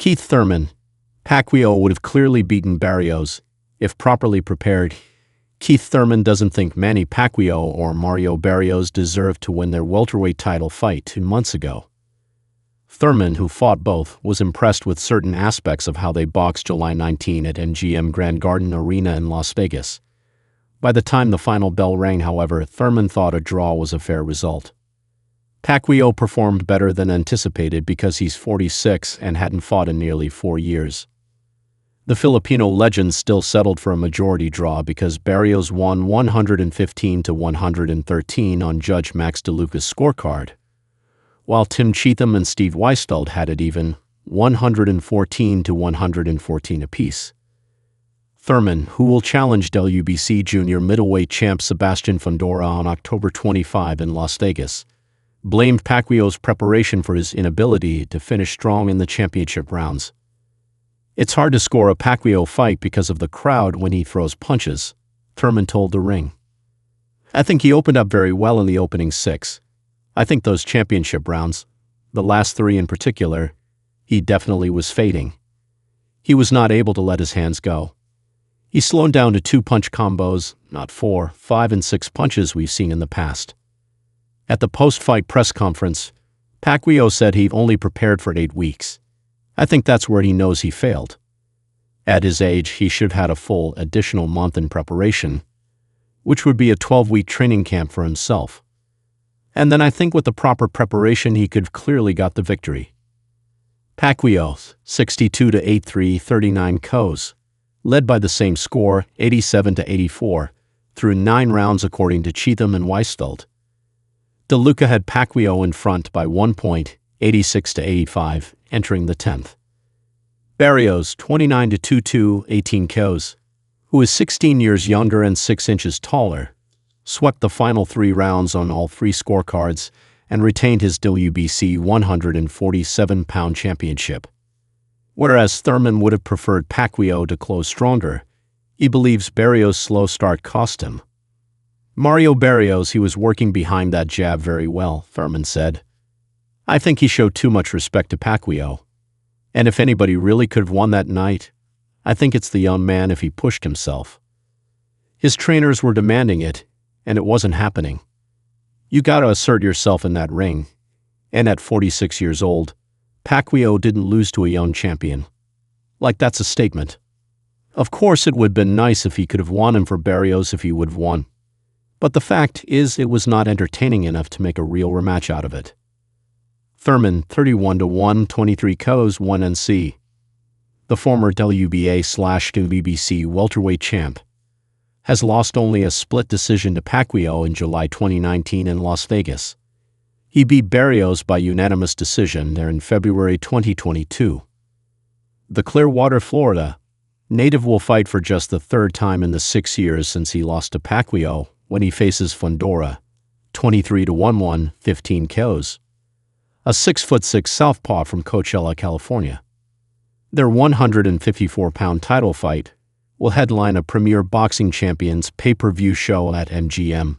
Keith Thurman. Pacquiao would have clearly beaten Barrios, if properly prepared. Keith Thurman doesn't think Manny Pacquiao or Mario Barrios deserved to win their welterweight title fight 2 months ago. Thurman, who fought both, was impressed with certain aspects of how they boxed July 19 at MGM Grand Garden Arena in Las Vegas. By the time the final bell rang, however, Thurman thought a draw was a fair result. Pacquiao performed better than anticipated because he's 46 and hadn't fought in nearly 4 years. The Filipino legend still settled for a majority draw because Barrios won 115-113 on Judge Max DeLuca's scorecard, while Tim Cheatham and Steve Weisfeld had it even, 114-114 apiece. Thurman, who will challenge WBC junior middleweight champ Sebastian Fundora on October 25 in Las Vegas, blamed Pacquiao's preparation for his inability to finish strong in the championship rounds. "It's hard to score a Pacquiao fight because of the crowd when he throws punches," Thurman told The Ring. "I think he opened up very well in the opening 6. I think those championship rounds, the last 3 in particular, he definitely was fading. He was not able to let his hands go. He slowed down to 2-punch combos, not 4, 5, and 6 punches we've seen in the past." At the post-fight press conference, Pacquiao said he only prepared for 8 weeks. "I think that's where he knows he failed. At his age, he should have had a full additional month in preparation, which would be a 12-week training camp for himself. And then I think with the proper preparation, he could have clearly got the victory." Pacquiao, 62-83, 39 KOs, led by the same score, 87-84, through 9 rounds according to Cheatham and Weisfeld. DeLuca had Pacquiao in front by 1 point, 86-85, entering the 10th. Barrios, 29-22, 18 KOs, who is 16 years younger and 6 inches taller, swept the final 3 rounds on all 3 scorecards and retained his WBC 147-pound championship. Whereas Thurman would have preferred Pacquiao to close stronger, he believes Barrios' slow start cost him. "Mario Barrios, he was working behind that jab very well," Thurman said. "I think he showed too much respect to Pacquiao. And if anybody really could have won that night, I think it's the young man if he pushed himself. His trainers were demanding it, and it wasn't happening. You gotta assert yourself in that ring. And at 46 years old, Pacquiao didn't lose to a young champion. Like, that's a statement. Of course it would have been nice if he could have won him for Barrios if he would have won. But the fact is it was not entertaining enough to make a real rematch out of it." Thurman, 31-1, 23 KOs, 1 NC. The former WBA/WBC welterweight champ has lost only a split decision to Pacquiao in July 2019 in Las Vegas. He beat Barrios by unanimous decision there in February 2022. The Clearwater, Florida native will fight for just the 3rd time in the 6 years since he lost to Pacquiao when he faces Fundora, 23-11, 15 KOs, a 6'6" southpaw from Coachella, California. Their 154-pound title fight will headline a Premier Boxing Champions pay-per-view show at MGM.